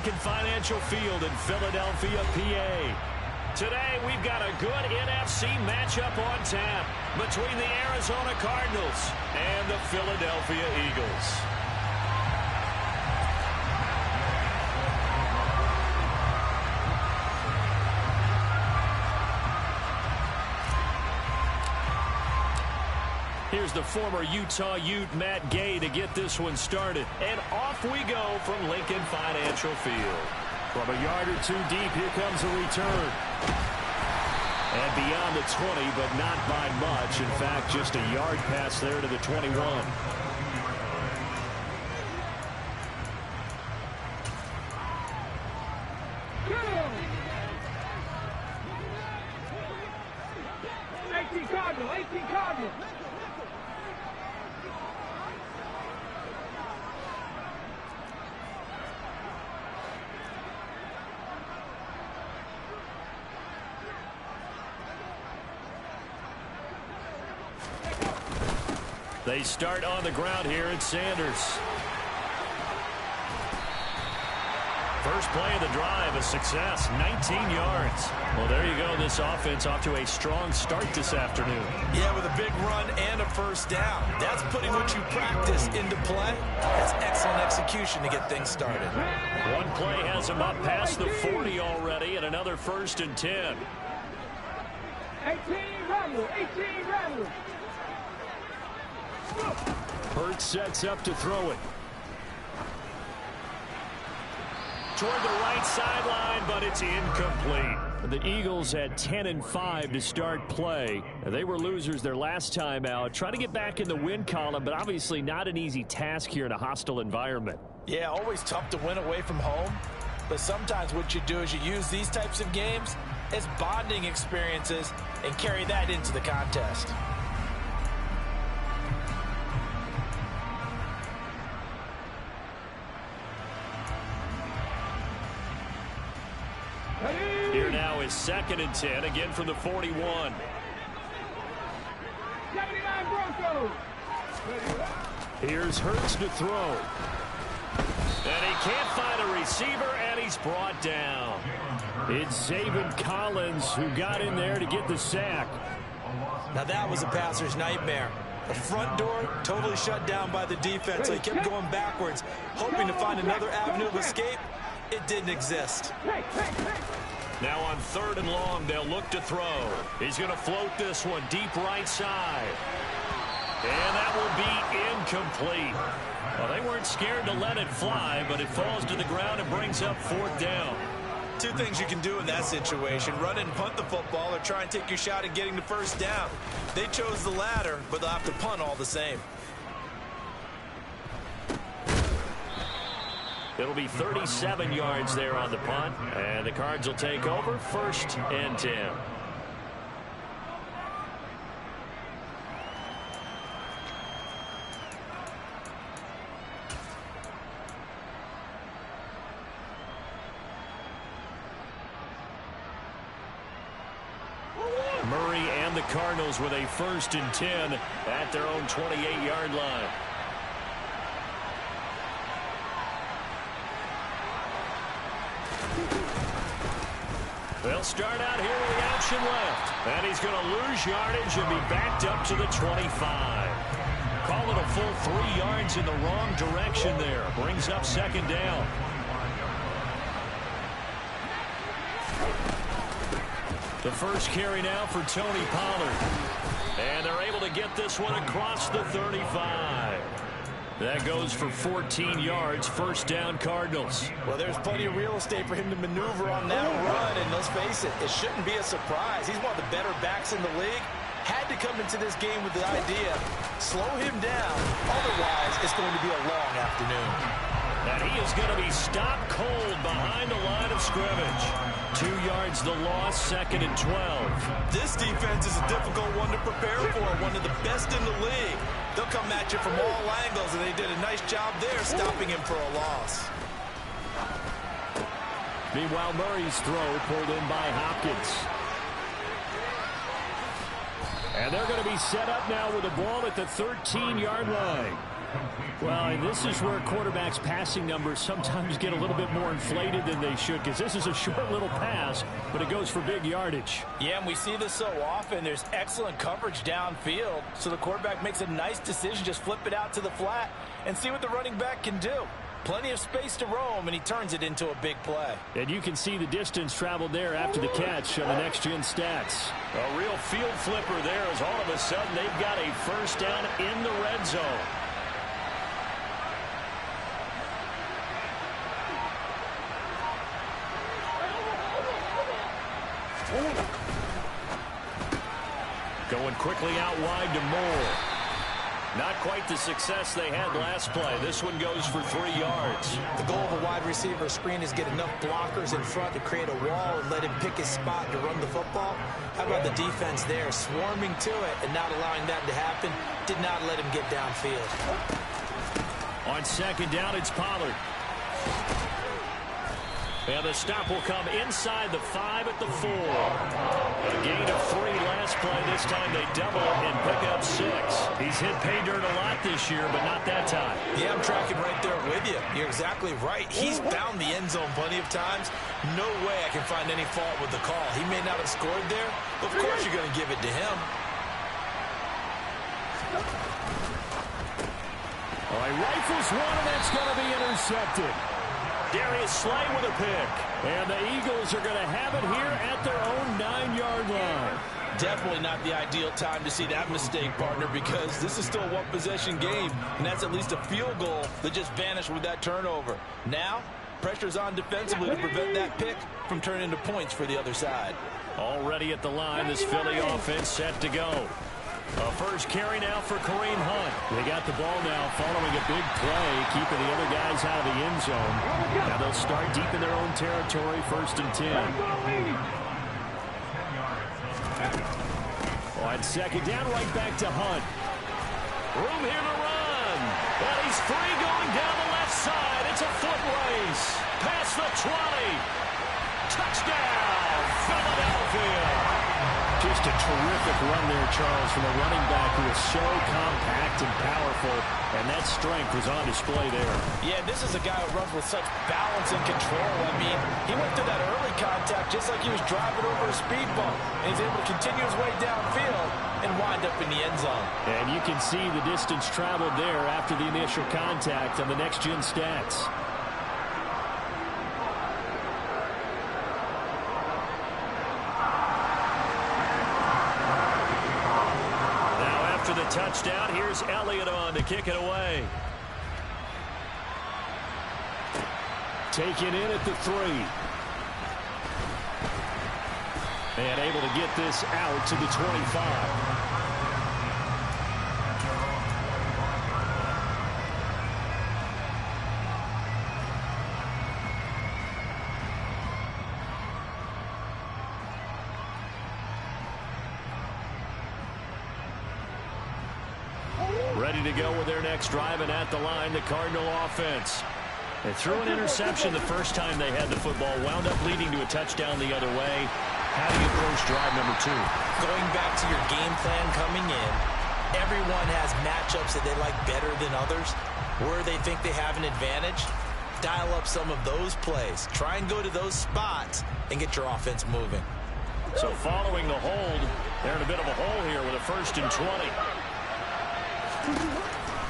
Lincoln Financial Field in Philadelphia, PA. Today, we've got a good NFC matchup on tap between the Arizona Cardinals and the Philadelphia Eagles. Here's the former Utah Ute, Matt Gay, to get this one started. And off we go from Lincoln Financial Field. From a yard or two deep, here comes a return. And beyond the 20, but not by much. In fact, just a yard pass there to the 21. They start on the ground here at Sanders. First play of the drive, a success, 19 yards. Well, there you go. This offense off to a strong start this afternoon. Yeah, with a big run and a first down. That's putting what you practice into play. That's excellent execution to get things started. One play has him up past the 40 already, and another 1st and 10. 18 Rebels. Hurts sets up to throw it. Toward the right sideline, but it's incomplete. The Eagles had 10-5 to start play. They were losers their last time out. Trying to get back in the win column, but obviously not an easy task here in a hostile environment. Yeah, always tough to win away from home. But sometimes what you do is you use these types of games as bonding experiences and carry that into the contest. Here now is 2nd and 10, again from the 41. 79 Broncos. Here's Hurts to throw. And he can't find a receiver, and he's brought down. It's Zaven Collins who got in there to get the sack. Now that was a passer's nightmare. The front door totally shut down by the defense, so he kept going backwards, hoping to find another avenue of escape. It didn't exist. Now on 3rd and long, they'll look to throw. He's going to float this one deep right side. And that will be incomplete. Well, they weren't scared to let it fly, but it falls to the ground and brings up 4th down. Two things you can do in that situation: run and punt the football, or try and take your shot at getting the 1st down. They chose the latter, but they'll have to punt all the same. It'll be 37 yards there on the punt, and the Cards will take over, 1st and 10. Murray and the Cardinals with a 1st and 10 at their own 28-yard line. They'll start out here with the option left. And he's going to lose yardage and be backed up to the 25. Call it a full 3 yards in the wrong direction there. Brings up 2nd down. The first carry now for Tony Pollard. And they're able to get this one across the 35. That goes for 14 yards, 1st down Cardinals. Well, there's plenty of real estate for him to maneuver on that run, and let's face it, it shouldn't be a surprise. He's one of the better backs in the league. Had to come into this game with the idea, slow him down, otherwise it's going to be a long afternoon. And he is going to be stopped cold behind the line of scrimmage. 2 yards the loss, 2nd and 12. This defense is a difficult one to prepare for, one of the best in the league. They'll come at you from all angles, and they did a nice job there stopping him for a loss. Meanwhile, Murray's throw pulled in by Hopkins. And they're going to be set up now with the ball at the 13-yard line. Well, and this is where quarterbacks' passing numbers sometimes get a little bit more inflated than they should, because this is a short little pass, but it goes for big yardage. Yeah, and we see this so often. There's excellent coverage downfield, so the quarterback makes a nice decision, just flip it out to the flat and see what the running back can do. Plenty of space to roam, and he turns it into a big play. And you can see the distance traveled there after the catch on the next-gen stats. A real field flipper there as all of a sudden they've got a first down in the red zone. Going quickly out wide to Moore. Not quite the success they had last play. This one goes for 3 yards. The goal of a wide receiver screen is get enough blockers in front to create a wall and let him pick his spot to run the football. How about the defense there, swarming to it and not allowing that to happen? Did not let him get downfield. On second down, it's Pollard. And the stop will come inside the 5 at the 4. A gain of 3 last play. This time they double it and pick up 6. He's hit pay dirt a lot this year, but not that time. Yeah, I'm tracking right there with you. You're exactly right. He's found the end zone plenty of times. No way I can find any fault with the call. He may not have scored there. Of course you're going to give it to him. All right, rifles one, and that's going to be intercepted. Darius Slay with a pick. And the Eagles are going to have it here at their own 9-yard line. Definitely not the ideal time to see that mistake, partner, because this is still a one-possession game, and that's at least a field goal that just vanished with that turnover. Now, pressure's on defensively to prevent that pick from turning into points for the other side. Already at the line, this Philly offense set to go. A first carry now for Kareem Hunt. They got the ball now following a big play, keeping the other guys out of the end zone. Now they'll start deep in their own territory, 1st and 10. On second down, right back to Hunt. Room here to run. And he's free going down the left side. It's a foot race. Past the 20. Touchdown, Philadelphia. Just a terrific run there, Charles, from a running back who is so compact and powerful, and that strength was on display there. Yeah, this is a guy who runs with such balance and control. I mean, he went through that early contact just like he was driving over a speed bump, and he's able to continue his way downfield and wind up in the end zone. And you can see the distance traveled there after the initial contact on the next-gen stats. The touchdown. Here's Elliott on to kick it away. Taken in at the 3. And able to get this out to the 25. Ready to go with their next drive, and at the line, the Cardinal offense. They threw an interception the first time they had the football, wound up leading to a touchdown the other way. How do you approach drive number 2? Going back to your game plan coming in, everyone has matchups that they like better than others, where they think they have an advantage. Dial up some of those plays. Try and go to those spots and get your offense moving. So following the hold, they're in a bit of a hole here with a 1st and 20.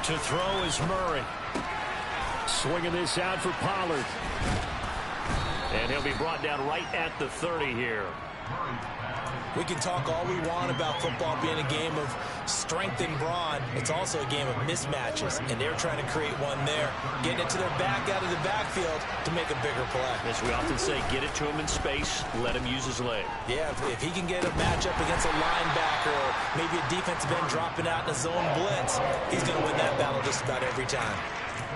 To throw is Murray. Swinging this out for Pollard. And he'll be brought down right at the 30 here. We can talk all we want about football being a game of strength and brawn. It's also a game of mismatches, and they're trying to create one there, getting it to their back out of the backfield to make a bigger play. As we often say, get it to him in space, let him use his leg. Yeah, if he can get a matchup against a linebacker or maybe a defensive end dropping out in a zone blitz, he's going to win that battle just about every time.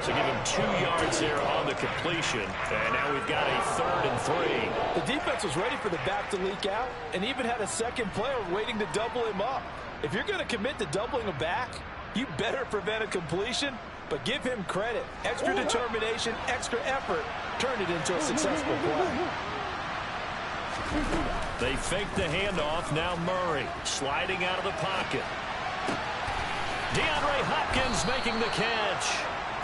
So give him 2 yards there on the completion. And now we've got a 3rd and 3. The defense was ready for the back to leak out and even had a second player waiting to double him up. If you're going to commit to doubling a back, you better prevent a completion, but give him credit. Extra determination, extra effort, turned it into a successful play. They fake the handoff. Now Murray sliding out of the pocket. DeAndre Hopkins making the catch.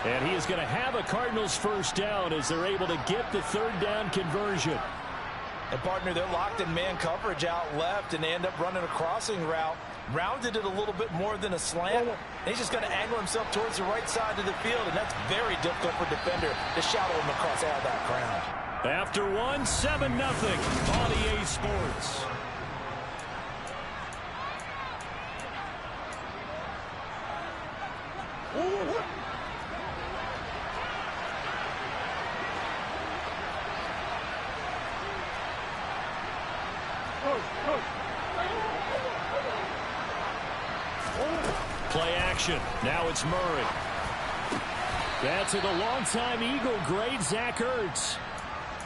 And he is going to have a Cardinals first down as they're able to get the third down conversion. And, partner, they're locked in man coverage out left, and they end up running a crossing route. Rounded it a little bit more than a slant. And he's just going to angle himself towards the right side of the field, and that's very difficult for a defender to shadow him across all that ground. After 7-0 on EA Sports. Play action. Now it's Murray. That's to the longtime Eagle great Zach Ertz.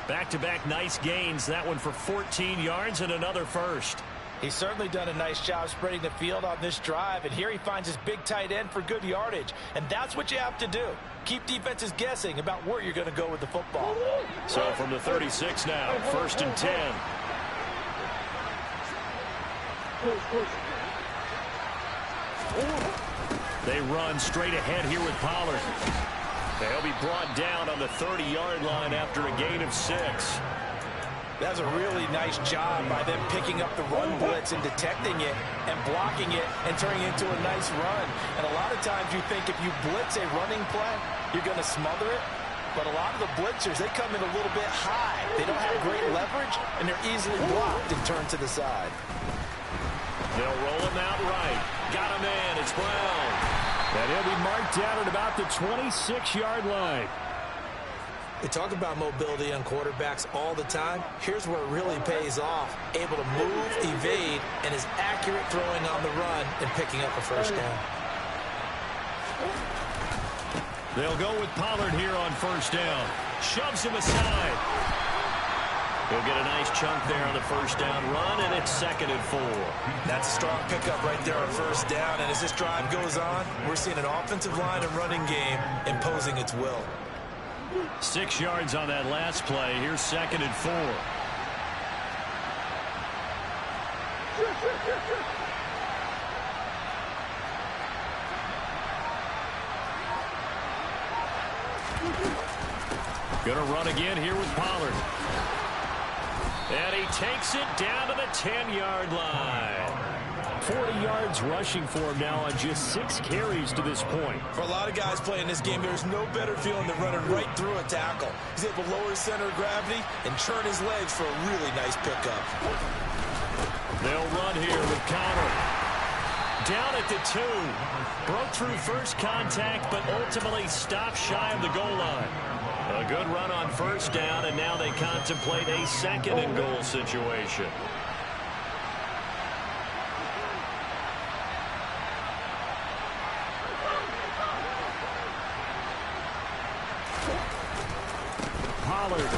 Back-to-back nice gains. That one for 14 yards and another first. He's certainly done a nice job spreading the field on this drive, and here he finds his big tight end for good yardage. And that's what you have to do. Keep defenses guessing about where you're going to go with the football. So from the 36 now, 1st and 10. They run straight ahead here with Pollard. They'll be brought down on the 30-yard line after a gain of 6. That's a really nice job by them picking up the run blitz and detecting it and blocking it and turning it into a nice run. And a lot of times you think if you blitz a running play, you're going to smother it. But a lot of the blitzers, they come in a little bit high. They don't have great leverage, and they're easily blocked and turned to the side. They'll roll him out right. Got a man. It's Brown. And he'll be marked down at about the 26-yard line. They talk about mobility on quarterbacks all the time. Here's where it really pays off. Able to move, evade, and is accurate throwing on the run and picking up a first down. They'll go with Pollard here on first down. Shoves him aside. He'll get a nice chunk there on the first down run, and it's 2nd and 4. That's a strong pickup right there on first down, and as this drive goes on, we're seeing an offensive line and running game imposing its will. 6 yards on that last play. Here's 2nd and 4. Gonna run again here with Pollard. And he takes it down to the 10-yard line. 40 yards rushing for him now on just 6 carries to this point. For a lot of guys playing this game, there's no better feeling than running right through a tackle. He's able to lower his center of gravity and churn his legs for a really nice pickup. They'll run here with Connor. Down at the 2. Broke through first contact, but ultimately stopped shy of the goal line. A good run on first down, and now they contemplate a 2nd and goal situation. Pollard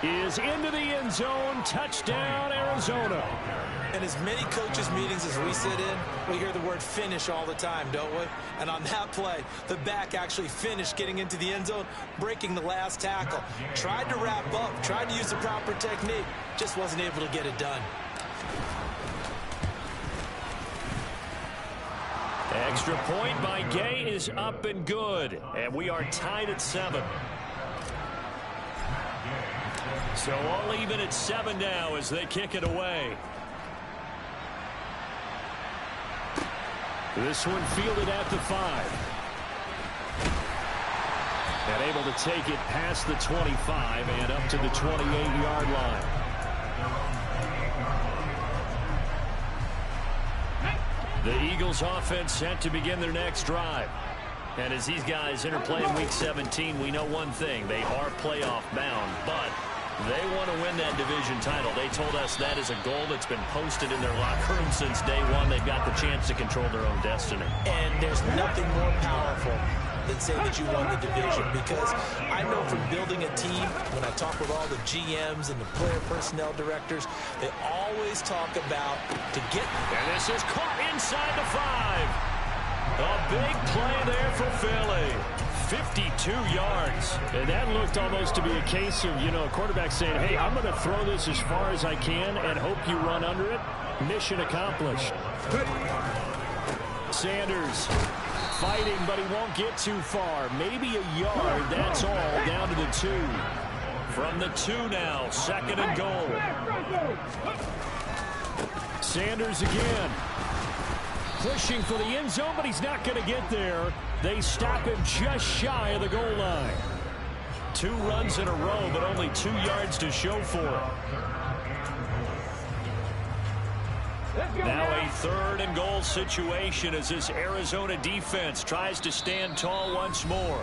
is into the end zone. Touchdown, Arizona. In as many coaches' meetings as we sit in, we hear the word finish all the time, don't we? And on that play, the back actually finished getting into the end zone, breaking the last tackle. Tried to wrap up, tried to use the proper technique, just wasn't able to get it done. Extra point by Gay is up and good. And we are tied at 7. So all even at 7 now as they kick it away. This one fielded at the 5. And able to take it past the 25 and up to the 28-yard line. The Eagles offense set to begin their next drive. And as these guys interplay in Week 17, we know one thing. They are playoff bound, but they want to win that division title. They told us that is a goal that's been posted in their locker room since day one. They've got the chance to control their own destiny. And there's nothing more powerful than saying that you won the division, because I know from building a team, when I talk with all the GMs and the player personnel directors, they always talk about to get. And this is caught inside the 5. A big play there for Philly. 52 yards. And that looked almost to be a case of, a quarterback saying, hey, I'm going to throw this as far as I can and hope you run under it. Mission accomplished. Sanders fighting, but he won't get too far. Maybe a yard. That's all. Down to the 2. From the 2 now. 2nd and goal. Sanders again. Pushing for the end zone, but he's not going to get there. They stop him just shy of the goal line. 2 runs in a row, but only 2 yards to show for it. Now a 3rd and goal situation as this Arizona defense tries to stand tall once more.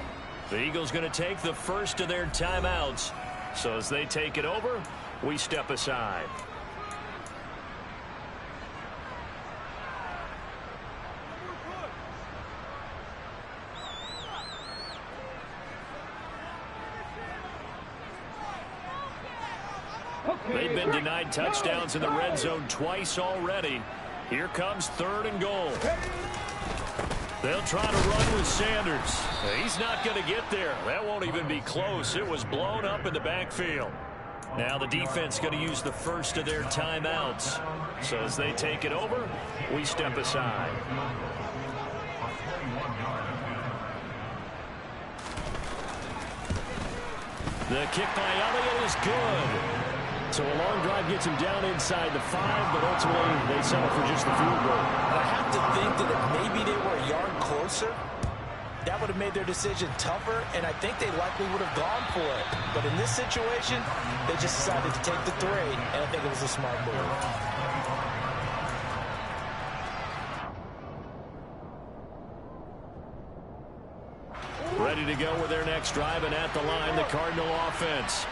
The Eagles going to take the first of their timeouts. So as they take it over, we step aside. They've been denied touchdowns in the red zone twice already. Here comes 3rd and goal. They'll try to run with Sanders. He's not going to get there. That won't even be close. It was blown up in the backfield. Now the defense going to use the first of their timeouts. So as they take it over, we step aside. The kick by Elliott is good. So a long drive gets him down inside the 5, but ultimately they settle for just the field goal. I have to think that if maybe they were a yard closer, that would have made their decision tougher, and I think they likely would have gone for it. But in this situation, they just decided to take the 3, and I think it was a smart move. Ready to go with their next drive, and at the line, the Cardinal offense.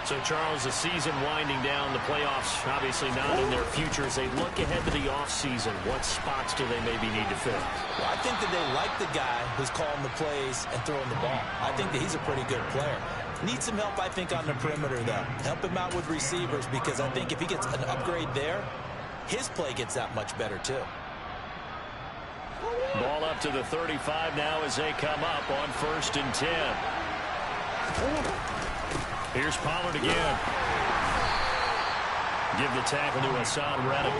So, Charles, the season winding down, the playoffs obviously not in their future. As they look ahead to the offseason, what spots do they maybe need to fill? Well, I think that they like the guy who's calling the plays and throwing the ball. I think that he's a pretty good player. Needs some help, I think, on the perimeter, though. Help him out with receivers, because I think if he gets an upgrade there, his play gets that much better, too. Ball up to the 35 now as they come up on 1st and 10. Here's Pollard again. Give the tackle to Hassan Reddick.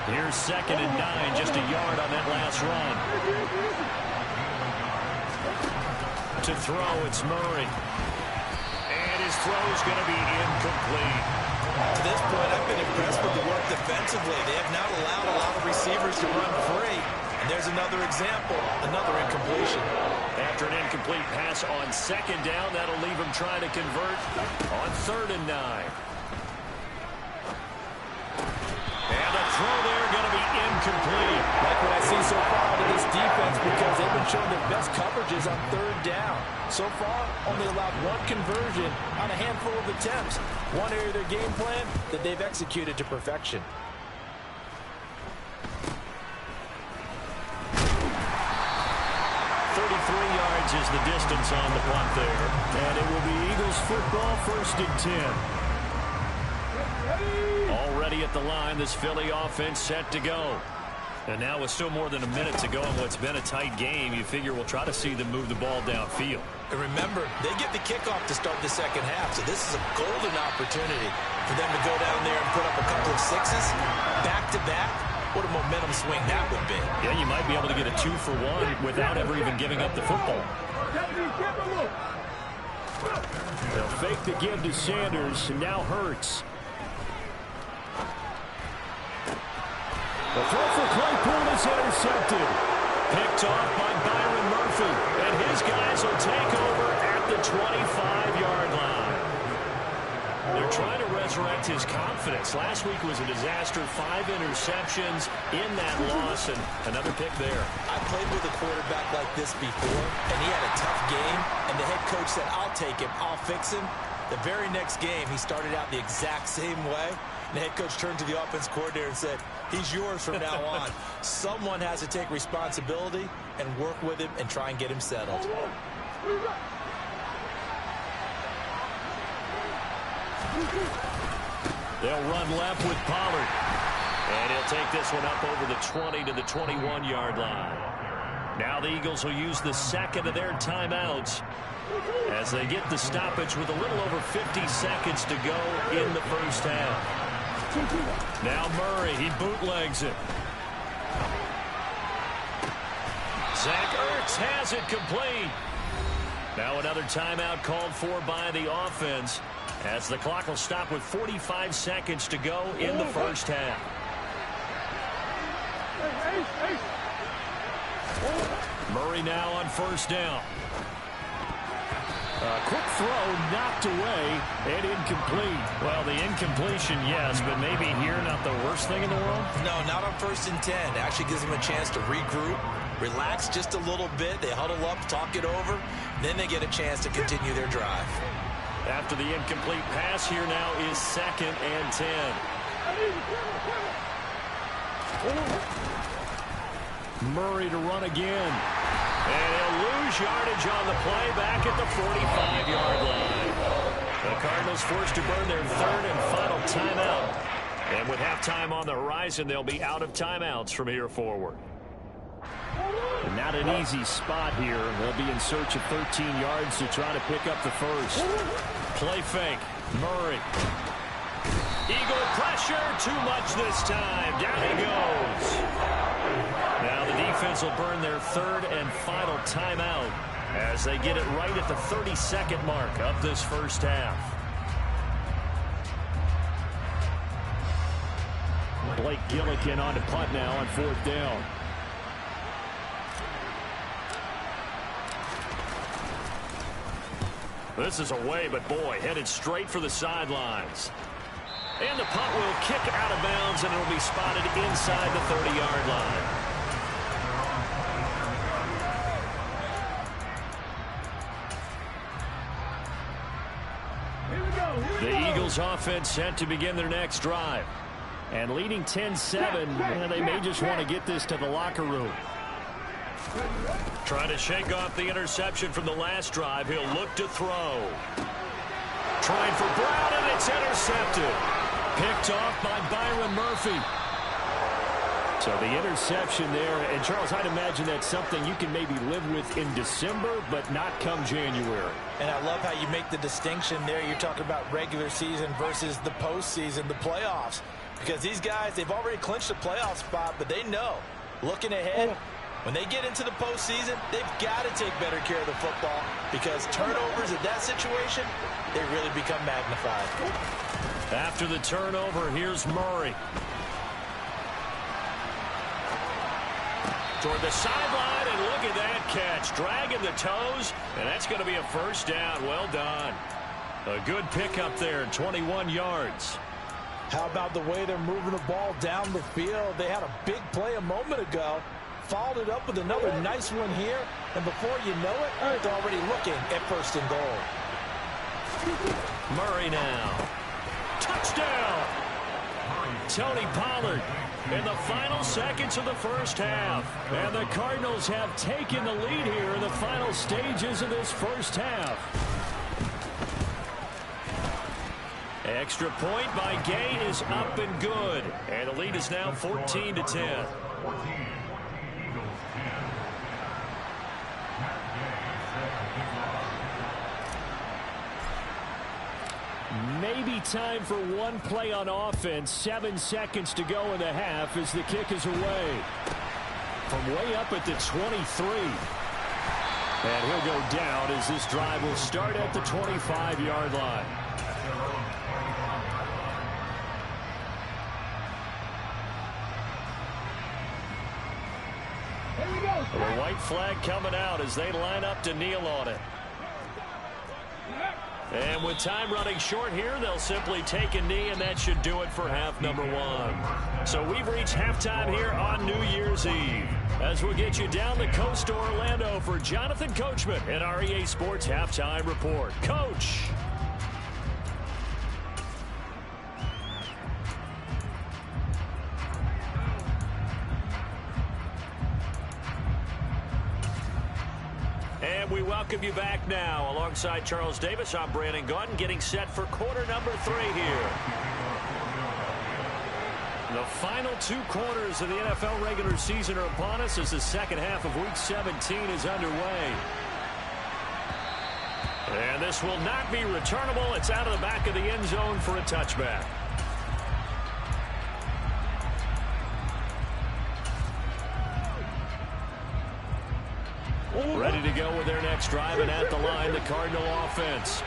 Here's 2nd and 9, just a yard on that last run. To throw, it's Murray. And his throw is going to be incomplete. To this point, I've been impressed with the work defensively. They have not allowed a lot of receivers to run free. And there's another example, another incompletion. After an incomplete pass on 2nd down, that'll leave him trying to convert on 3rd and 9. And the throw there going to be incomplete. Like what I see so far out of this defense, because they've been showing their best coverages on 3rd down. So far, only allowed 1 conversion on a handful of attempts. One area of their game plan that they've executed to perfection. 33 yards is the distance on the punt there. And it will be Eagles football, 1st and 10. Already at the line, this Philly offense set to go. And now with still more than a minute to go in what's been a tight game, you figure we'll try to see them move the ball downfield. And remember, they get the kickoff to start the 2nd half, so this is a golden opportunity for them to go down there and put up a couple of 6s back-to-back. What a momentum swing that would be. Yeah, you might be able to get a 2-for-1 without ever even giving up the football. They'll fake the give to Sanders, and now Hurts. The throw for Claypool is intercepted. Picked off by Byron Murphy, and his guys will take over at the 25-yard line. They're trying to resurrect his confidence. Last week was a disaster. 5 interceptions in that loss, and another pick there. I played with a quarterback like this before, and he had a tough game, and the head coach said, I'll take him, I'll fix him. The very next game, he started out the exact same way. And the head coach turned to the offense coordinator and said, he's yours from now on. Someone has to take responsibility and work with him and try and get him settled. They'll run left with Pollard. And he'll take this one up over the 20 to the 21-yard line. Now the Eagles will use the 2nd of their timeouts as they get the stoppage with a little over 50 seconds to go in the 1st half. Now Murray, he bootlegs it. Pitts has it complete. Now another timeout called for by the offense, as the clock will stop with 45 seconds to go in the first half. Murray now on first down. A quick throw knocked away and incomplete. Well, the incompletion, yes, but maybe here not the worst thing in the world? No, not on 1st and 10. Actually gives them a chance to regroup, relax just a little bit. They huddle up, talk it over, then they get a chance to continue their drive. After the incomplete pass, here now is 2nd and 10. Murray to run again. And he'll lose yardage on the play back at the 45-yard line. The Cardinals forced to burn their 3rd and final timeout. And with halftime on the horizon, they'll be out of timeouts from here forward. Not an easy spot here. They'll be in search of 13 yards to try to pick up the first. Play fake. Murray. Eagle pressure. Too much this time. Down he goes. Now the defense will burn their 3rd and final timeout as they get it right at the 30-second mark of this first half. Blake Gillikin on to punt now on 4th down. This is away, but boy, headed straight for the sidelines. And the punt will kick out of bounds, and it will be spotted inside the 30-yard line. The Eagles offense set to begin their next drive. And leading 10-7, they may just want to get this to the locker room. Trying to shake off the interception from the last drive. He'll look to throw. Trying for Brown, and it's intercepted. Picked off by Byron Murphy. So the interception there, and Charles, I'd imagine that's something you can maybe live with in December, but not come January. And I love how you make the distinction there. You're talking about regular season versus the postseason, the playoffs. Because these guys, they've already clinched a playoff spot, but they know, looking ahead, when they get into the postseason, they've got to take better care of the football, because turnovers in that situation, they really become magnified. After the turnover, here's Murray. Toward the sideline, and look at that catch. Dragging the toes, and that's going to be a first down. Well done. A good pickup there, 21 yards. How about the way they're moving the ball down the field? They had a big play a moment ago. Followed it up with another nice one here, and before you know it, they're already looking at 1st and goal. Murray now. Touchdown! Tony Pollard in the final seconds of the first half. And the Cardinals have taken the lead here in the final stages of this first half. Extra point by Gay is up and good. And the lead is now 14-10. Maybe time for one play on offense. 7 seconds to go in the half as the kick is away. From way up at the 23. And he'll go down as this drive will start at the 25-yard line. The white flag coming out as they line up to kneel on it. And with time running short here, they'll simply take a knee, and that should do it for half number 1. So we've reached halftime here on New Year's Eve. As we'll get you down the coast to Orlando for Jonathan Coachman at our EA Sports Halftime Report. Coach. And we welcome you back now. Alongside Charles Davis, I'm Brandon Gaudin, getting set for quarter number 3 here. The final 2 quarters of the NFL regular season are upon us as the second half of Week 17 is underway. And this will not be returnable. It's out of the back of the end zone for a touchback. Ready to go with their next drive, and at the line, the Cardinal offense.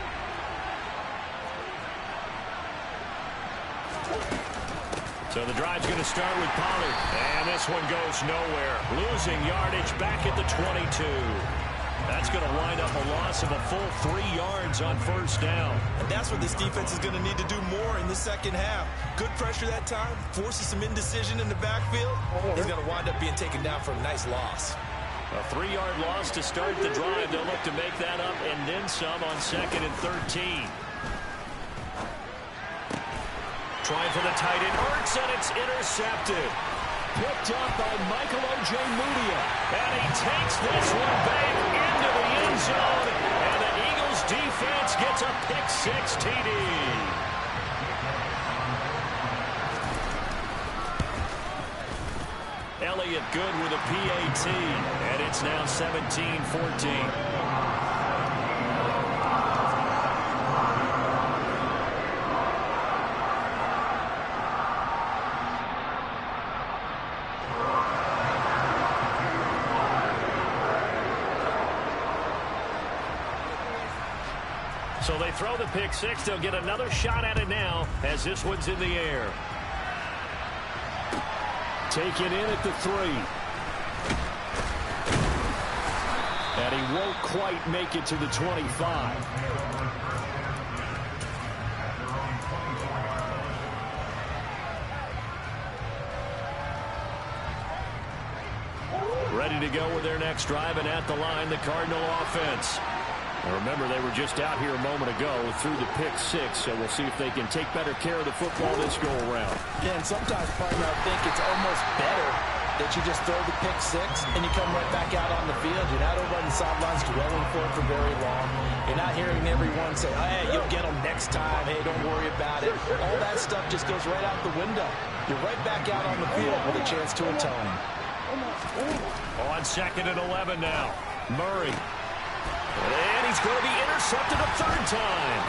So the drive's going to start with Pollard. And this one goes nowhere. Losing yardage back at the 22. That's going to wind up a loss of a full 3 yards on first down. And that's what this defense is going to need to do more in the second half. Good pressure that time. Forces some indecision in the backfield. He's going to wind up being taken down for a nice loss. A 3-yard loss to start the drive. They'll look to make that up and then some on 2nd and 13. Trying for the tight end, Hurts, and it's intercepted. Picked up by Michael Ojemudia. And he takes this one back into the end zone. And the Eagles defense gets a pick-6 TD. Elliott good with a PAT. And it's now 17-14. So they throw the pick-6. They'll get another shot at it now as this one's in the air. Taken in at the 3. And he won't quite make it to the 25. Ready to go with their next drive, and at the line, the Cardinal offense. Now remember, they were just out here a moment ago through the pick-6, so we'll see if they can take better care of the football this go-around. Yeah, and sometimes, partner, I think it's almost better that you just throw the pick-6 and you come right back out on the field. You're not over on the sidelines dwelling for it for very long. You're not hearing everyone say, hey, you'll get them next time. Hey, don't worry about it. All that stuff just goes right out the window. You're right back out on the field with a chance to atone. On 2nd and 11 now. Murray. And he's going to be intercepted a 3rd time.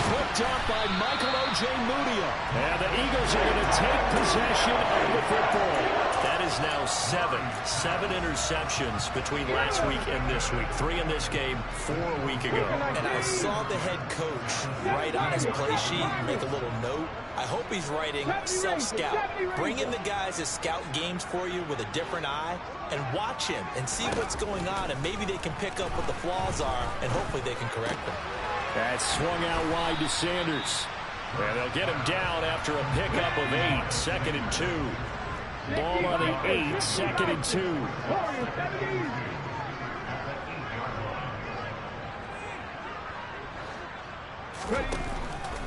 Picked up by Michael Ojemudia. And the Eagles are going to take possession of the football. That is now 7 interceptions between last week and this week. 3 in this game, 4 a week ago. And I saw the head coach write on his play sheet, make a little note. I hope he's writing self-scout. Bring in the guys that scout games for you with a different eye and watch him and see what's going on, and maybe they can pick up what the flaws are, and hopefully they can correct them. That swung out wide to Sanders. And they'll get him down after a pickup of 8, 2nd and 2. Ball on the 8, 2nd and 2.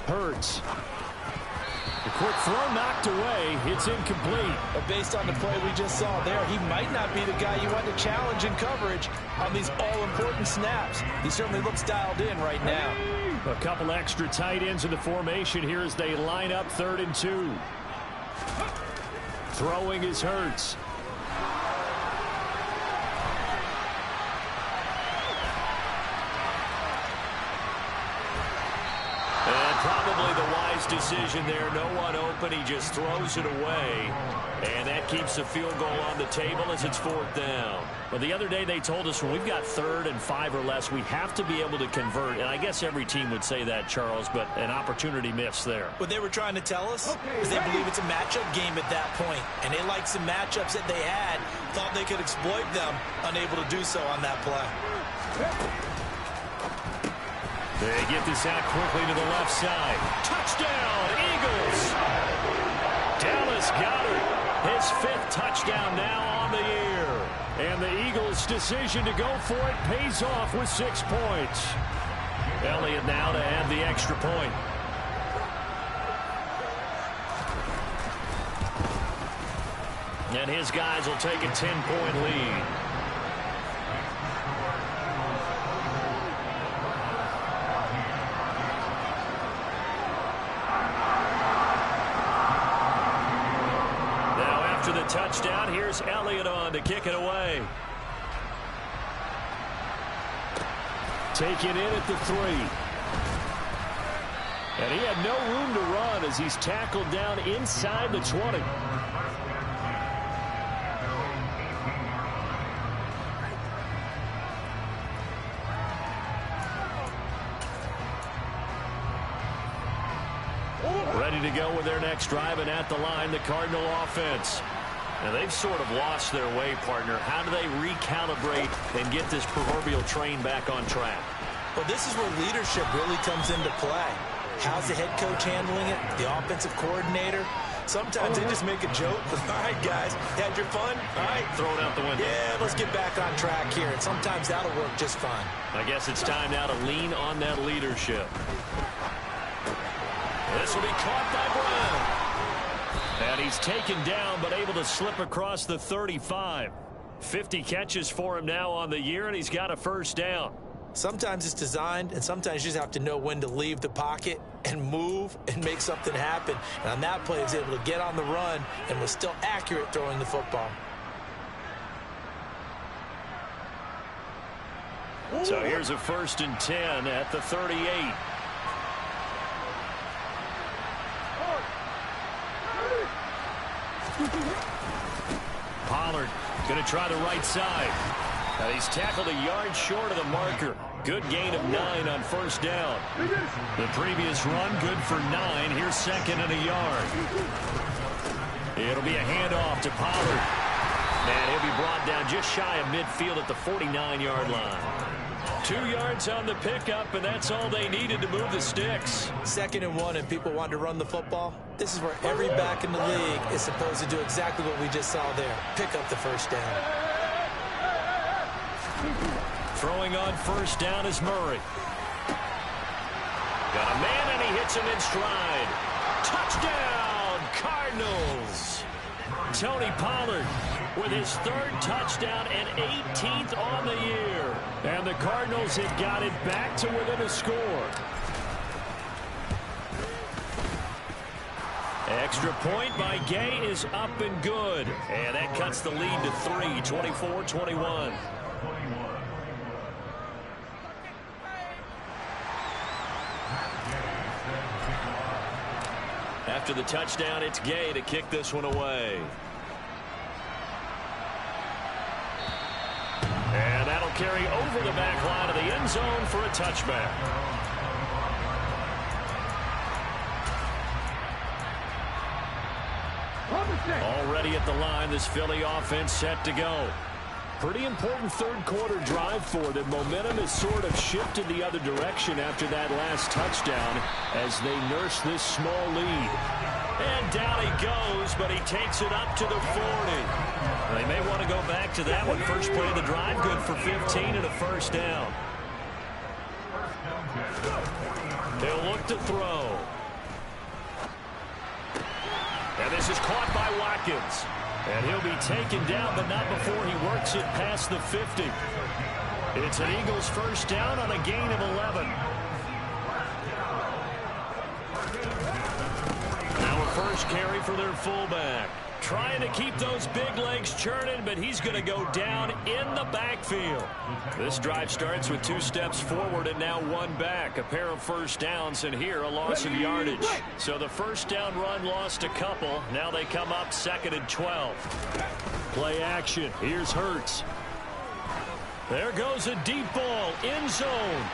Hurts. The quick throw knocked away. It's incomplete. But based on the play we just saw there, he might not be the guy you want to challenge in coverage on these all-important snaps. He certainly looks dialed in right now. A couple extra tight ends in the formation here as they line up 3rd and 2. Throwing is Hurts. And probably the wise decision there. No one open. He just throws it away. And that keeps the field goal on the table as it's 4th down. Well, the other day they told us when we've got 3rd and 5 or less, we have to be able to convert. And I guess every team would say that, Charles, but an opportunity missed there. What they were trying to tell us is they believe it's a matchup game at that point. And they liked some matchups that they had, thought they could exploit them, unable to do so on that play. They get this out quickly to the left side. Touchdown, Eagles! Dallas Goedert, his 5th touchdown now on the year. And the Eagles' decision to go for it pays off with 6 points. Elliott now to add the extra point. And his guys will take a 10-point lead. Touchdown. Here's Elliott on to kick it away. Taken in at the 3. And he had no room to run as he's tackled down inside the 20. Ready to go with their next drive, and at the line, the Cardinal offense. Now, they've sort of lost their way, partner. How do they recalibrate and get this proverbial train back on track? Well, this is where leadership really comes into play. How's the head coach handling it? The offensive coordinator? Sometimes they just make a joke. All right, guys, had your fun? All right. Throw it out the window. Yeah, let's get back on track here. And sometimes that'll work just fine. I guess it's time now to lean on that leadership. This will be caught by Brown. And he's taken down, but able to slip across the 35. 50 catches for him now on the year, and he's got a first down. Sometimes it's designed, and sometimes you just have to know when to leave the pocket and move and make something happen. And on that play, he was able to get on the run and was still accurate throwing the football. So here's a 1st and 10 at the 38. Pollard going to try the right side. Now he's tackled a yard short of the marker. Good gain of 9 on first down. The previous run good for 9. Here's 2nd and a yard. It'll be a handoff to Pollard. And he'll be brought down just shy of midfield at the 49-yard line. 2 yards on the pickup, and that's all they needed to move the sticks. 2nd and 1, and people want to run the football. This is where every back in the league is supposed to do exactly what we just saw there. Pick up the first down. Throwing on first down is Murray. Got a man, and he hits him in stride. Touchdown, Cardinals. Tony Pollard with his 3rd touchdown and 18th on the year. And the Cardinals have got it back to within a score. Extra point by Gay is up and good. And that cuts the lead to 3, 24-21. After the touchdown, it's Gay to kick this one away. And that'll carry over the back line of the end zone for a touchback. Already at the line, this Philly offense set to go. Pretty important 3rd quarter drive for them. Momentum has sort of shifted the other direction after that last touchdown as they nurse this small lead. And down he goes, but he takes it up to the 40. They may want to go back to that one. First play of the drive, good for 15 and a first down. They'll look to throw. And this is caught by Watkins. And he'll be taken down, but not before he works it past the 50. It's an Eagles first down on a gain of 11. Now a first carry for their fullback. Trying to keep those big legs churning, but he's going to go down in the backfield. This drive starts with 2 steps forward and now 1 back. A pair of first downs, and here a loss of yardage. So the first down run lost a couple. Now they come up 2nd and 12. Play action. Here's Hurts. There goes a deep ball. End zone.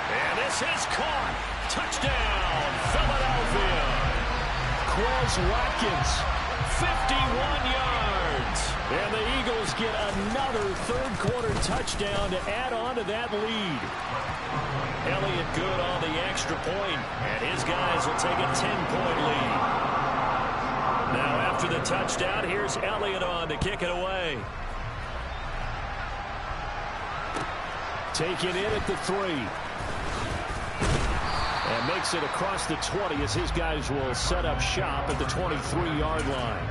And this is caught. Touchdown, Philadelphia. Quez Watkins, 51 yards. And the Eagles get another 3rd quarter touchdown to add on to that lead. Elliott good on the extra point, and his guys will take a 10-point lead. Now after the touchdown, here's Elliott on to kick it away. Taken in at the 3. And makes it across the 20 as his guys will set up shop at the 23-yard line.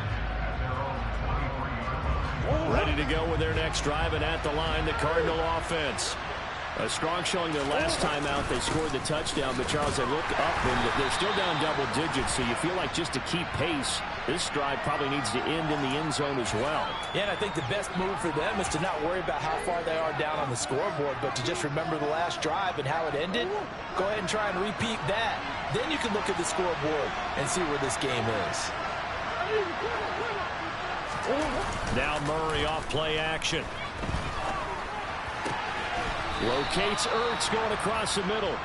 Ready to go with their next drive, and at the line, the Cardinal offense. A strong showing their last time out. They scored the touchdown, but Charles, they look up, and they're still down double digits, so you feel like just to keep pace, this drive probably needs to end in the end zone as well. Yeah, and I think the best move for them is to not worry about how far they are down on the scoreboard, but to just remember the last drive and how it ended. Go ahead and try and repeat that. Then you can look at the scoreboard and see where this game is. Now Murray off play action. Locates Ertz going across the middle.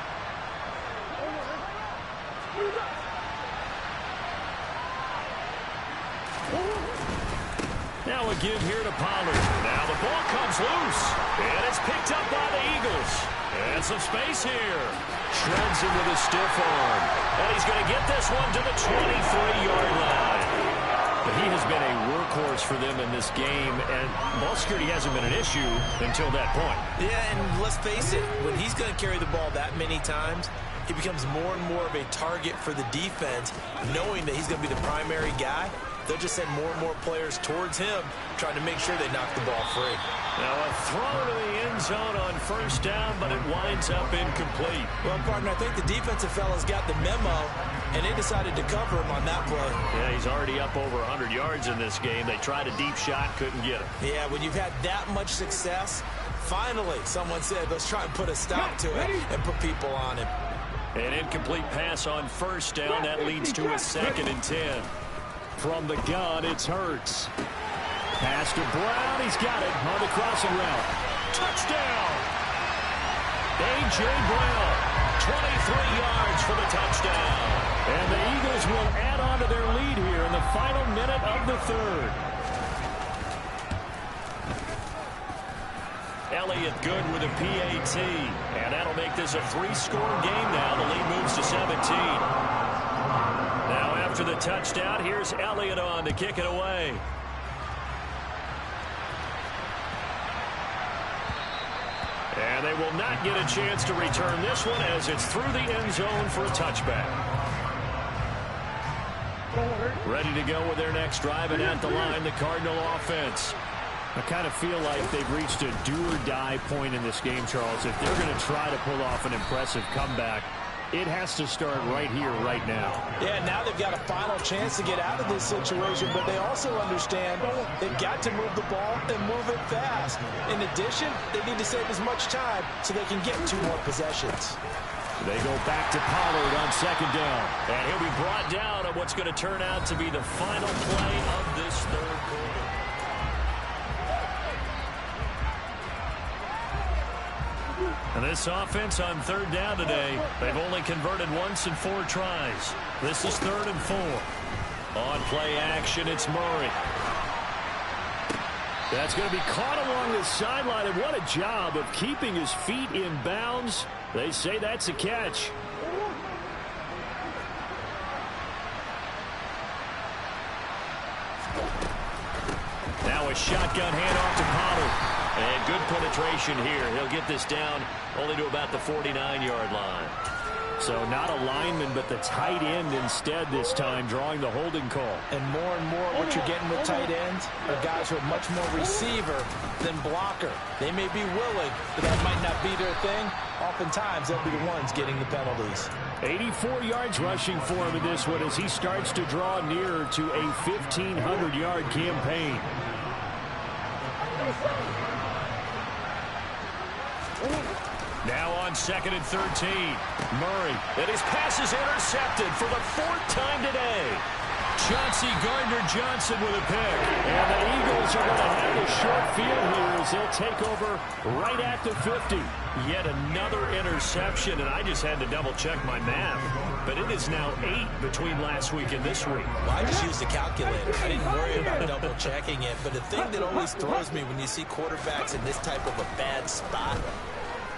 Now a give here to Pollard. Now the ball comes loose. And it's picked up by the Eagles. And some space here. Shreds him with a stiff arm. And he's going to get this one to the 23-yard line. But he has been a workhorse for them in this game, and ball security hasn't been an issue until that point. Yeah, and let's face it, when he's going to carry the ball that many times, he becomes more and more of a target for the defense, knowing that he's going to be the primary guy. They'll just send more and more players towards him, trying to make sure they knock the ball free. Now a throw to the end zone on first down, but it winds up incomplete. Well, partner, I think the defensive fellas got the memo, and they decided to cover him on that play. Yeah, he's already up over 100 yards in this game. They tried a deep shot, couldn't get him. Yeah, when you've had that much success, finally someone said, let's try and put a stop to it and put people on him. An incomplete pass on first down. That leads to a 2nd and 10. From the gun, it's Hurts. Pass to Brown. He's got it on the crossing route. Touchdown! A.J. Brown, 23 yards for the touchdown. And the Eagles will add on to their lead here in the final minute of the third. Elliott good with a PAT. And that'll make this a 3-score game now. The lead moves to 17. Now after the touchdown, here's Elliott on to kick it away. And they will not get a chance to return this one as it's through the end zone for a touchback. Ready to go with their next drive, and at the line, the Cardinal offense. I kind of feel like they've reached a do-or-die point in this game, Charles. If they're going to try to pull off an impressive comeback, it has to start right here, right now. Yeah, now they've got a final chance to get out of this situation, but they also understand they've got to move the ball and move it fast. In addition, they need to save as much time so they can get 2 more possessions. They go back to Pollard on 2nd down. And he'll be brought down on what's going to turn out to be the final play of this third quarter. And this offense on 3rd down today, they've only converted once in 4 tries. This is 3rd and 4. On play action, it's Murray. That's going to be caught along the sideline, and what a job of keeping his feet in bounds. They say that's a catch. Now a shotgun handoff to Pollard. And good penetration here. He'll get this down only to about the 49-yard line. So not a lineman, but the tight end instead this time, drawing the holding call. And more what you're getting with tight ends are guys who are much more receiver than blocker. They may be willing, but that might not be their thing. Oftentimes, they'll be the ones getting the penalties. 84 yards rushing for him in this one as he starts to draw nearer to a 1,500-yard campaign. Now on 2nd and 13. Murray. And his pass is intercepted for the 4th time today. Chauncey Gardner-Johnson with a pick. And the Eagles are going to have a short field here as they'll take over right at the 50. Yet another interception, and I just had to double-check my math. But it is now 8 between last week and this week. Well, I just used a calculator. I didn't worry about double-checking it. But the thing that always throws me when you see quarterbacks in this type of a bad spot,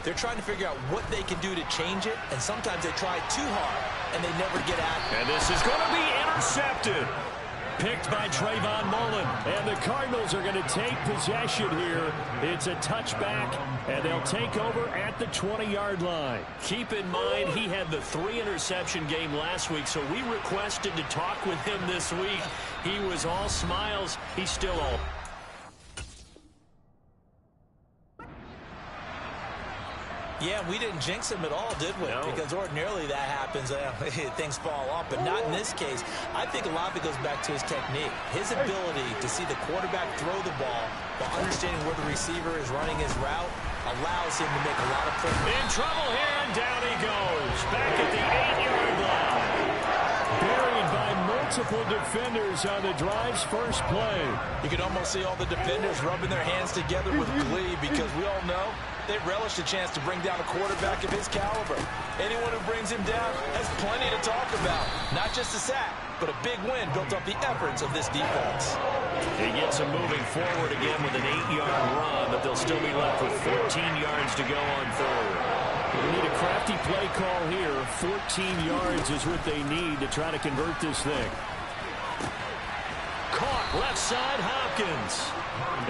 they're trying to figure out what they can do to change it, and sometimes they try too hard, and they never get at it. And this is going to be intercepted. Picked by Trayvon Mullen. And the Cardinals are going to take possession here. It's a touchback, and they'll take over at the 20-yard line. Keep in mind, he had the 3-interception game last week, so we requested to talk with him this week. He was all smiles. He's still all... Yeah, we didn't jinx him at all, did we? No. Because ordinarily that happens, things fall off, but not in this case. I think a lot of it goes back to his technique. His ability to see the quarterback throw the ball while understanding where the receiver is running his route allows him to make a lot of plays. In trouble here, and down he goes. Back at the 8-yard line. Buried by multiple defenders on the drive's first play. You can almost see all the defenders rubbing their hands together with glee because we all know they relish the chance to bring down a quarterback of his caliber. Anyone who brings him down has plenty to talk about. Not just a sack, but a big win built off the efforts of this defense. He gets him moving forward again with an 8-yard run, but they'll still be left with 14 yards to go on third. We need a crafty play call here. 14 yards is what they need to try to convert this thing. Caught left side, Hopkins.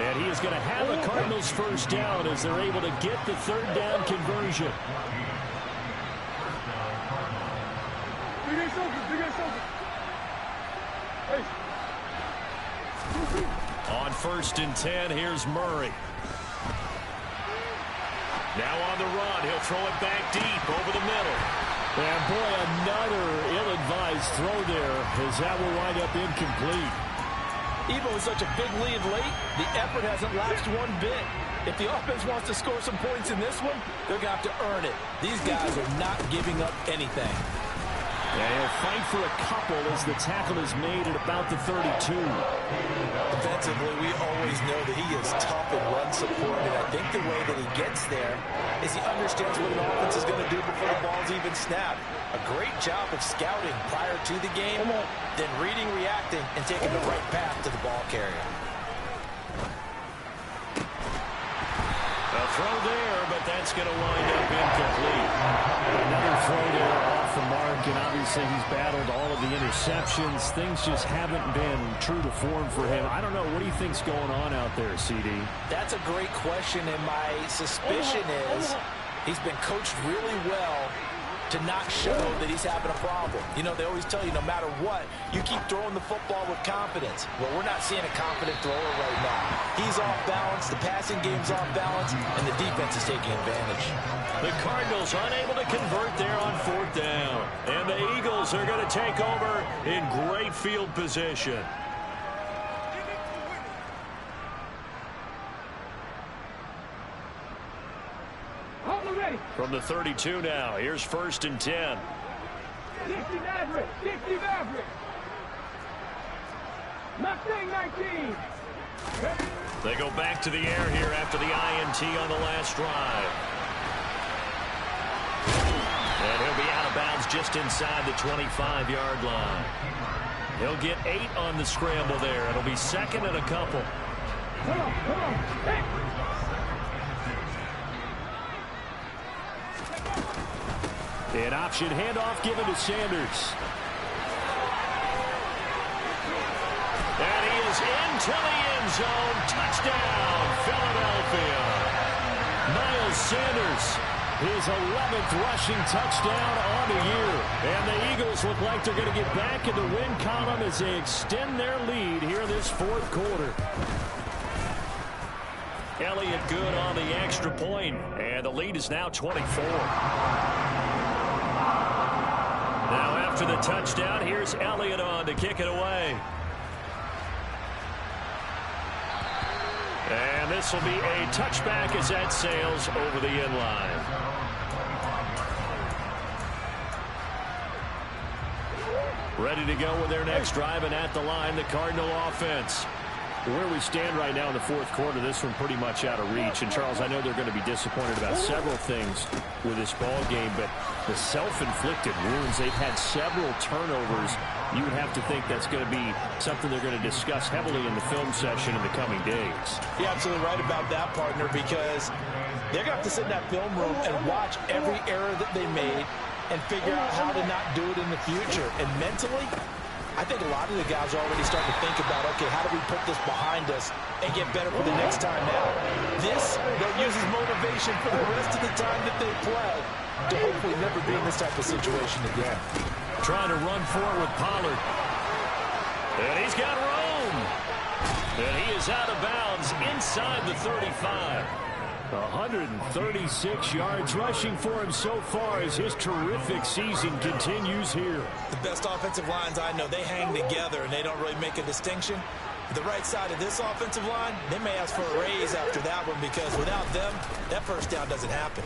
And he is going to have the Cardinals first down as they're able to get the third down conversion. On 1st and 10, here's Murray. Now on the run, he'll throw it back deep over the middle. And boy, another ill-advised throw there as that will wind up incomplete. Even with such a big lead late, the effort hasn't lapsed one bit. If the offense wants to score some points in this one, they're going to have to earn it. These guys are not giving up anything. Yeah, he'll fight for a couple as the tackle is made at about the 32. Defensively, we always know that he is tough in run support, and I think the way that he gets there is he understands what an offense is going to do before the ball's even snapped. A great job of scouting prior to the game, then reading, reacting, and taking the right path to the ball carrier. A throw there, but that's going to wind up incomplete. Another throw there off the mark, and obviously he's battled all of the interceptions. Things just haven't been true to form for him. I don't know. What do you think's going on out there, CD? That's a great question, and my suspicion is he's been coached really well to not show that he's having a problem. You know, they always tell you no matter what, you keep throwing the football with confidence. Well, we're not seeing a confident thrower right now. He's off balance, the passing game's off balance, and the defense is taking advantage. The Cardinals unable to convert there on 4th down. And the Eagles are going to take over in great field position. From the 32 now, here's 1st and 10. 60 Maverick, 60 Maverick. Mustang 19. They go back to the air here after the INT on the last drive. And he'll be out of bounds just inside the 25-yard line. He'll get 8 on the scramble there. It'll be 2nd and a couple. Come on, come on. Hey. An option handoff given to Sanders. And he is into the end zone. Touchdown, Philadelphia. Miles Sanders, his 11th rushing touchdown on the year. And the Eagles look like they're going to get back in the win column as they extend their lead here this 4th quarter. Elliott good on the extra point, and the lead is now 24. Now after the touchdown, here's Elliott on to kick it away. And this will be a touchback as that sails over the end line. Ready to go with their next drive, and at the line, the Cardinal offense. Where we stand right now in the 4th quarter, this one pretty much out of reach. And, Charles, I know they're going to be disappointed about several things with this ball game, but the self-inflicted wounds, they've had several turnovers. You would have to think that's going to be something they're going to discuss heavily in the film session in the coming days. You're absolutely right about that, partner, because they're going to have to sit in that film room and watch every error that they made and figure out how to not do it in the future. And mentally, I think a lot of the guys are already starting to think about, okay, how do we put this behind us and get better for the next time out? This, they'll use as motivation for the rest of the time that they play to hopefully never be in this type of situation again. Trying to run forward with Pollard. And he's got room. And he is out of bounds inside the 35. 136 yards rushing for him so far as his terrific season continues here. The best offensive lines I know, they hang together and they don't really make a distinction. The right side of this offensive line, they may ask for a raise after that one because without them, that first down doesn't happen.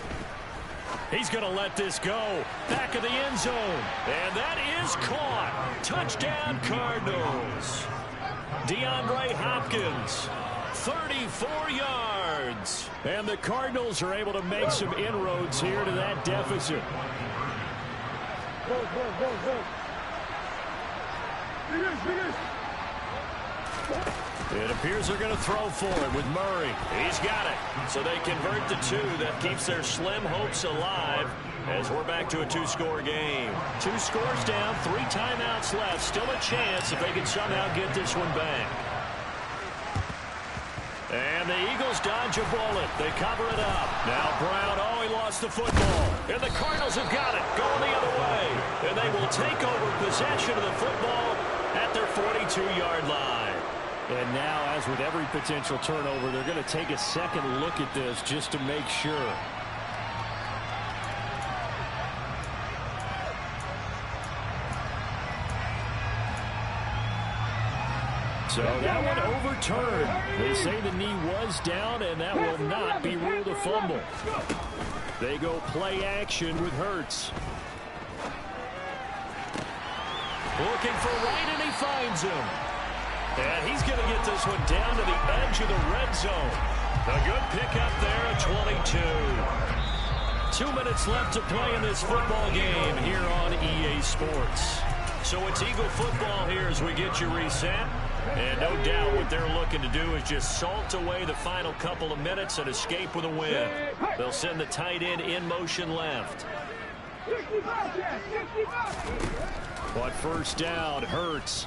He's going to let this go. Back of the end zone. And that is caught. Touchdown, Cardinals. DeAndre Hopkins, 34 yards. And the Cardinals are able to make some inroads here to that deficit. It appears they're going to throw for it with Murray. He's got it. So they convert the two. That keeps their slim hopes alive as we're back to a two-score game. 2 scores down, 3 timeouts left. Still a chance if they can somehow get this one back. And the Eagles dodge a bullet. They cover it up. Now Brown, he lost the football. And the Cardinals have got it, going the other way. And they will take over possession of the football at their 42-yard line. And now, as with every potential turnover, they're going to take a second look at this just to make sure. So that one overturned. They say the knee was down, and that will not be ruled a fumble. They go play action with Hurts. Looking for Wright, and he finds him. And he's going to get this one down to the edge of the red zone. A good pickup there at 22. 2 minutes left to play in this football game here on EA Sports. So it's Eagle football here as we get you reset. And no doubt what they're looking to do is just salt away the final couple of minutes and escape with a win. They'll send the tight end in motion left. But first down, Hurts.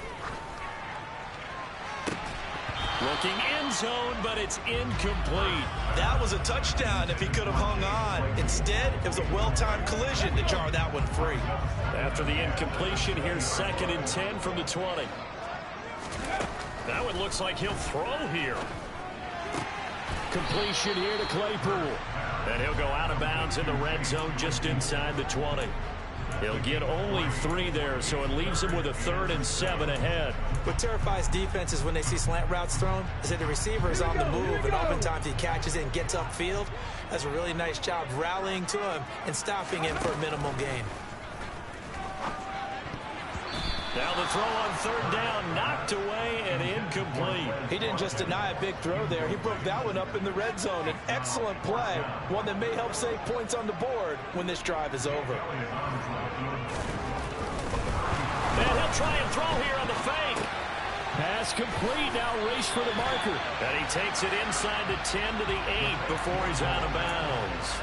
Looking end zone, but it's incomplete. That was a touchdown if he could have hung on. Instead, it was a well-timed collision to jar that one free. After the incompletion, here's 2nd and 10 from the 20. That one looks like he'll throw here. Completion here to Claypool. And he'll go out of bounds in the red zone just inside the 20. He'll get only 3 there, so it leaves him with a 3rd and 7 ahead. What terrifies defenses when they see slant routes thrown is that the receiver is on the move, and oftentimes he catches it and gets upfield. That's a really nice job rallying to him and stopping him for a minimal gain. Now the throw on 3rd down, knocked away and incomplete. He didn't just deny a big throw there. He broke that one up in the red zone. An excellent play, one that may help save points on the board when this drive is over. And he'll try and throw here on the fake. Pass complete, now race for the marker. And he takes it inside the 10 to the 8 before he's out of bounds.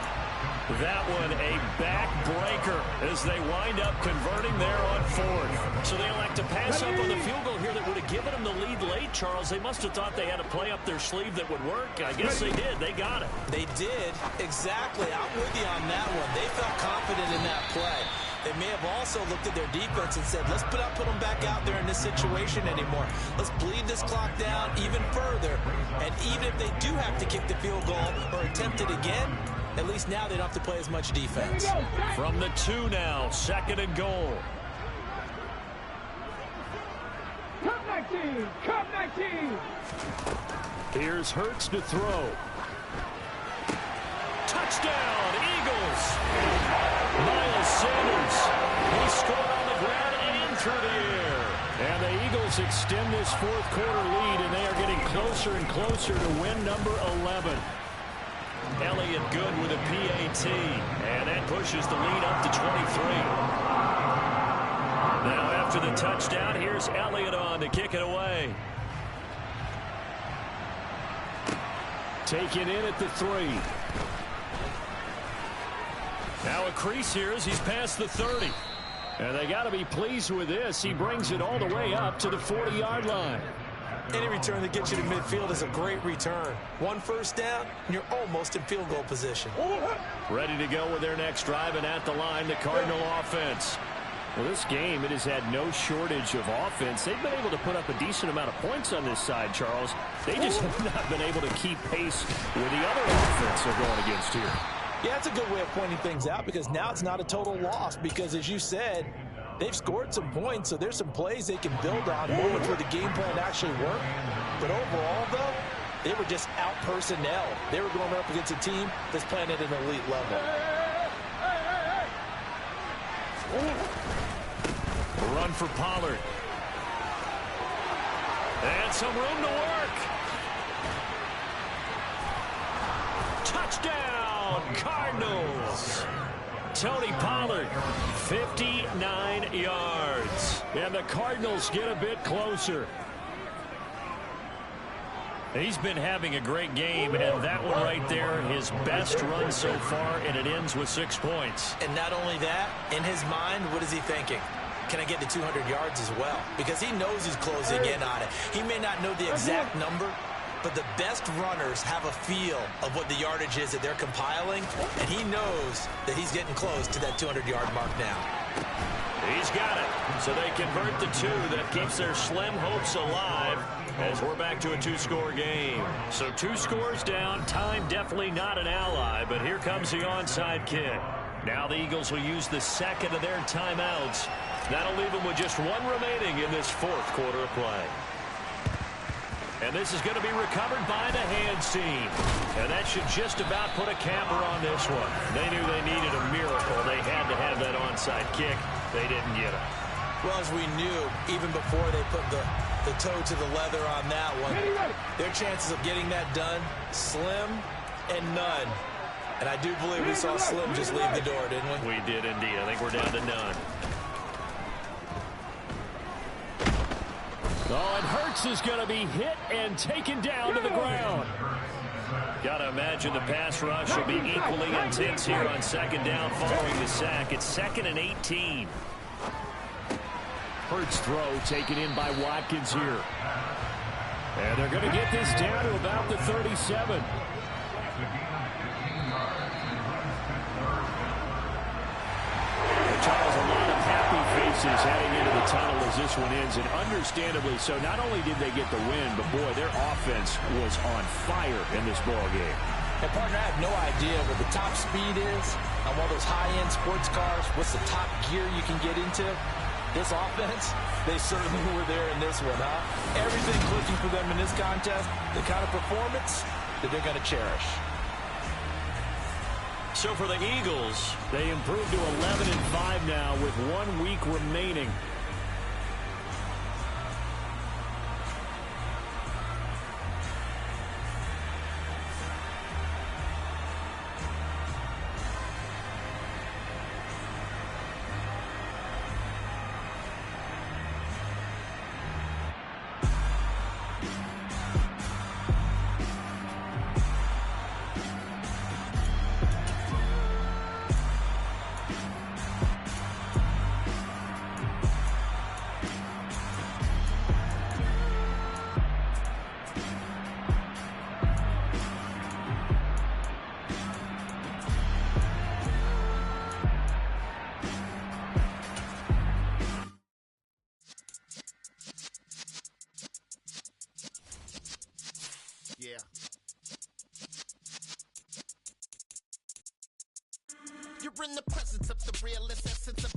That one a backbreaker as they wind up converting there on 4th. So they elect to pass up on the field goal here that would have given them the lead late, Charles. They must have thought they had a play up their sleeve that would work. I guess they did. They got it. They did. Exactly. I'm with you on that one. They felt confident in that play. They may have also looked at their defense and said, let's put them back out there in this situation anymore. Let's bleed this clock down even further. And even if they do have to kick the field goal or attempt it again, at least now they don't have to play as much defense. From the 2 now, 2nd and goal. Come 19! Come 19! Here's Hurts to throw. Touchdown, Eagles! Miles Sanders, he scored on the ground and through the air. And the Eagles extend this 4th quarter lead, and they are getting closer and closer to win number 11. Elliott good with a PAT, and that pushes the lead up to 23. Now after the touchdown, here's Elliott on to kick it away. Taken in at the 3. Now a crease here as he's past the 30. And they got to be pleased with this. He brings it all the way up to the 40-yard line. Any return that gets you to midfield is a great return. 1 first down, and you're almost in field goal position. Ready to go with their next drive, and at the line, the Cardinal offense. Well, this game, it has had no shortage of offense. They've been able to put up a decent amount of points on this side, Charles. They just have not been able to keep pace with the other offense they're going against here. Yeah, it's a good way of pointing things out because now it's not a total loss because, as you said, they've scored some points, so there's some plays they can build on, moments where the game plan actually worked. But overall, though, they were just out personnel. They were going up against a team that's playing at an elite level. run for Pollard. And some room to work. Touchdown, Cardinals. Tony Pollard, 59 yards. And the Cardinals get a bit closer. He's been having a great game, and that one right there, his best run so far, and it ends with 6 points. And not only that, in his mind, what is he thinking? Can I get to 200 yards as well? Because he knows he's closing in on it. He may not know the exact number, but the best runners have a feel of what the yardage is that they're compiling, and he knows that he's getting close to that 200-yard mark now. He's got it. So they convert the 2. That keeps their slim hopes alive as we're back to a 2-score game. So 2 scores down. Time definitely not an ally, but here comes the onside kick. Now the Eagles will use the second of their timeouts. That'll leave them with just 1 remaining in this 4th quarter of play. And this is going to be recovered by the hands team. And that should just about put a capper on this one. They knew they needed a miracle. They had to have that onside kick. They didn't get it. Well, as we knew, even before they put the toe to the leather on that one, their chances of getting that done, slim and none. And I do believe we saw Slim just leave the door, didn't we? We did indeed. I think we're down to none. Oh, and Hurts is going to be hit and taken down to the ground. Got to imagine the pass rush will be equally intense here on 2nd down following the sack. It's 2nd and 18. Hurts throw taken in by Watkins here. And they're going to get this down to about the 37. Charles, a lot of happy faces heading into the tunnel as this one ends, and understandably so. Not only did they get the win, but boy, their offense was on fire in this ball game. And partner, I have no idea what the top speed is on one of those high-end sports cars. What's the top gear you can get into? This offense, they certainly were there in this one, huh? Everything clicking for them in this contest, the kind of performance that they're going to cherish. So for the Eagles, they improved to 11-5 now with 1 week remaining. Yeah. You're in the presence of the realest essence of